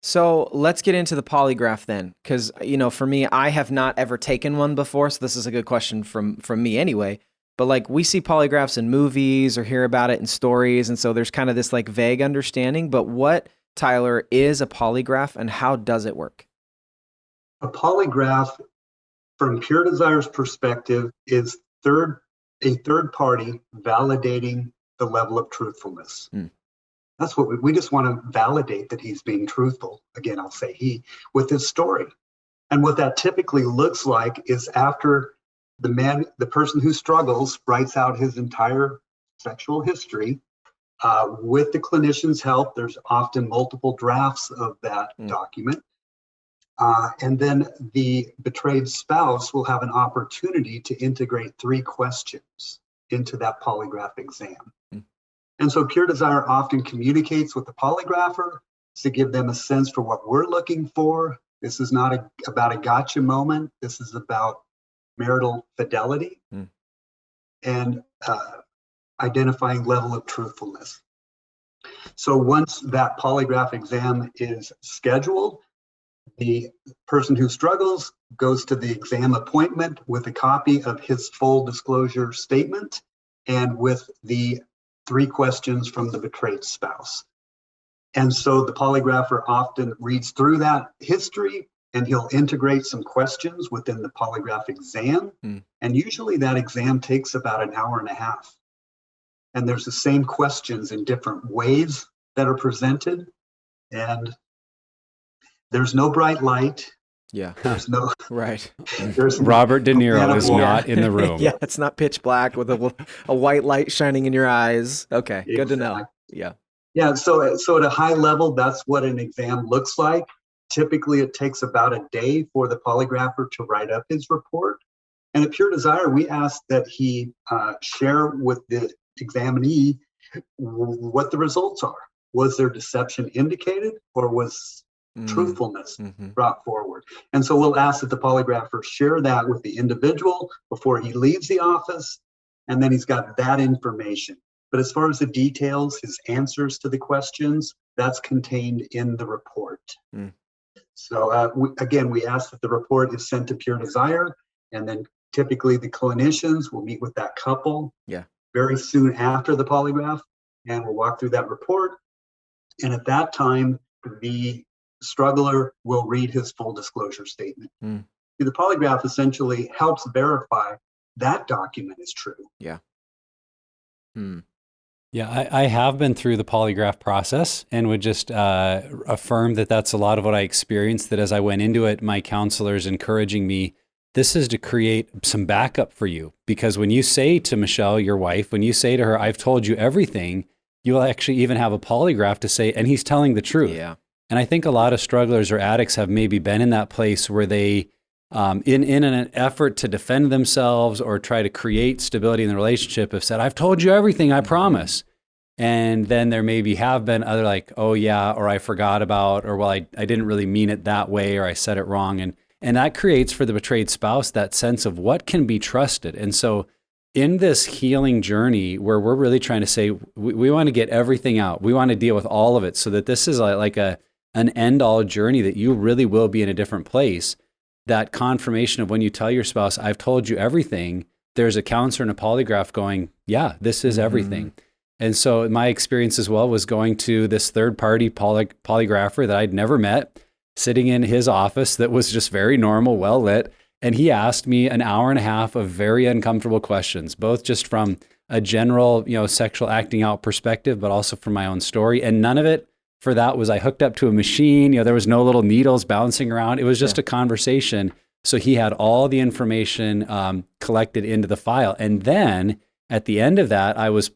So let's get into the polygraph then, because for me, I have not ever taken one before, so this is a good question from me anyway. But like we see polygraphs in movies or hear about it in stories, and so there's kind of this like vague understanding. But what, Tyler, is a polygraph, and how does it work? A polygraph, from Pure Desire's perspective, is a third party validating the level of truthfulness. Hmm. That's what we just want to validate that he's being truthful. Again, I'll say he, with his story. And what that typically looks like is after the person who struggles writes out his entire sexual history. With the clinician's help, there's often multiple drafts of that document. And then the betrayed spouse will have an opportunity to integrate 3 questions into that polygraph exam. And so Pure Desire often communicates with the polygrapher to give them a sense for what we're looking for. This is not about a gotcha moment. This is about marital fidelity and identifying level of truthfulness. So once that polygraph exam is scheduled, the person who struggles goes to the exam appointment with a copy of his full disclosure statement and with the 3 questions from the betrayed spouse. And so the polygrapher often reads through that history and he'll integrate some questions within the polygraph exam. And usually that exam takes about an hour and a half. And there's the same questions in different ways that are presented. And there's no bright light. Yeah. There's no right. There's Robert De Niro is not in the room. Yeah, it's not pitch black with a white light shining in your eyes. Okay, Exactly. Good to know. Yeah. Yeah, so at a high level, that's what an exam looks like. Typically, it takes about a day for the polygrapher to write up his report. And at Pure Desire, we ask that he share with the examinee what the results are. Was there deception indicated, or was truthfulness brought forward? And so we'll ask that the polygrapher share that with the individual before he leaves the office, and then he's got that information. But as far as the details, his answers to the questions, that's contained in the report. So we ask that the report is sent to Pure Desire, and then typically the clinicians will meet with that couple very soon after the polygraph, and we'll walk through that report. And at that time, the struggler will read his full disclosure statement. The polygraph essentially helps verify that document is true. Yeah. Yeah, I have been through the polygraph process and would just affirm that that's a lot of what I experienced, that as I went into it, my counselors encouraging me, this is to create some backup for you. Because when you say to Michelle, your wife, when you say to her, I've told you everything, you'll actually even have a polygraph to say, and he's telling the truth. Yeah. And I think a lot of strugglers or addicts have maybe been in that place where they, in an effort to defend themselves or try to create stability in the relationship, have said, I've told you everything, I promise. And then there maybe have been other like, oh yeah, or I forgot about, or well, I didn't really mean it that way, or I said it wrong. And that creates for the betrayed spouse that sense of what can be trusted. And so in this healing journey where we're really trying to say, we want to get everything out. We want to deal with all of it so that this is like an end-all journey that you really will be in a different place. That confirmation of when you tell your spouse, I've told you everything, there's a counselor and a polygraph going, yeah, this is everything. And so my experience as well was going to this third-party polygrapher that I'd never met, sitting in his office that was just very normal, well lit. And he asked me an hour and a half of very uncomfortable questions, both just from a general, sexual acting out perspective, but also from my own story. And none of it for that was I hooked up to a machine. There was no little needles bouncing around. It was just a conversation. So he had all the information collected into the file. And then at the end of that, I was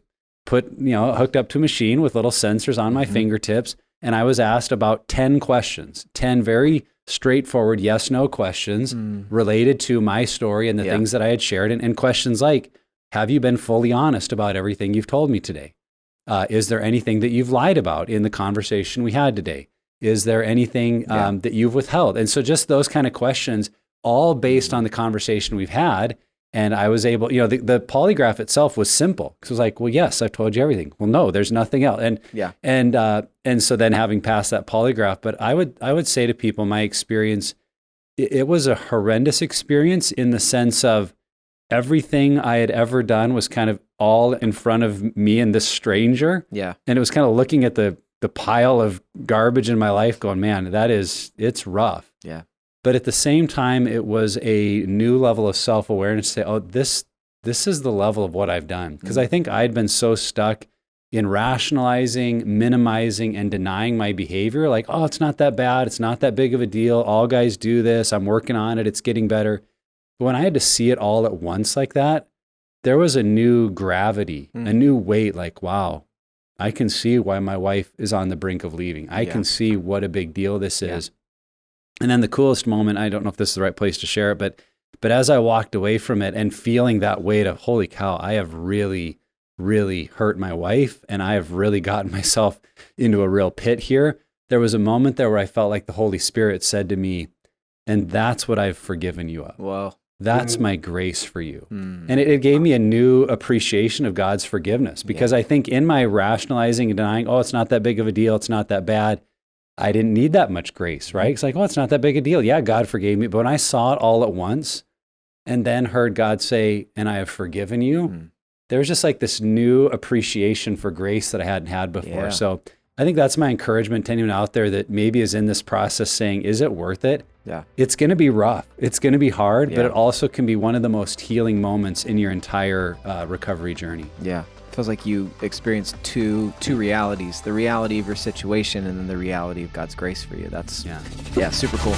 hooked up to a machine with little sensors on my fingertips. And I was asked about 10 questions, 10 very straightforward yes/no questions related to my story and the things that I had shared. And questions like, have you been fully honest about everything you've told me today? Is there anything that you've lied about in the conversation we had today? Is there anything that you've withheld? And so just those kind of questions, all based on the conversation we've had. And I was able, the polygraph itself was simple. Because it was like, well, yes, I've told you everything. Well, no, there's nothing else. And so then having passed that polygraph, but I would say to people, my experience, it was a horrendous experience in the sense of everything I had ever done was kind of all in front of me and this stranger. Yeah. And it was kind of looking at the pile of garbage in my life going, man, it's rough. Yeah. But at the same time, it was a new level of self-awareness to say, oh, this is the level of what I've done. Because I think I'd been so stuck in rationalizing, minimizing, and denying my behavior. Like, oh, it's not that bad. It's not that big of a deal. All guys do this. I'm working on it. It's getting better. But when I had to see it all at once like that, there was a new gravity, a new weight. Like, wow, I can see why my wife is on the brink of leaving. I can see what a big deal this is. And then the coolest moment, I don't know if this is the right place to share it, but as I walked away from it and feeling that weight of, holy cow, I have really, really hurt my wife and I have really gotten myself into a real pit here. There was a moment there where I felt like the Holy Spirit said to me, and that's what I've forgiven you of. Whoa. That's my grace for you. And it gave me a new appreciation of God's forgiveness because I think in my rationalizing and denying, oh, it's not that big of a deal. It's not that bad. I didn't need that much grace, right? It's like, oh, it's not that big a deal. Yeah, God forgave me. But when I saw it all at once and then heard God say, and I have forgiven you, there was just like this new appreciation for grace that I hadn't had before. Yeah. So I think that's my encouragement to anyone out there that maybe is in this process saying, is it worth it? Yeah. It's going to be rough. It's going to be hard, but Yeah. it also can be one of the most healing moments in your entire recovery journey. Yeah. Feels like you experienced two realities, the reality of your situation and then the reality of God's grace for you. That's super cool.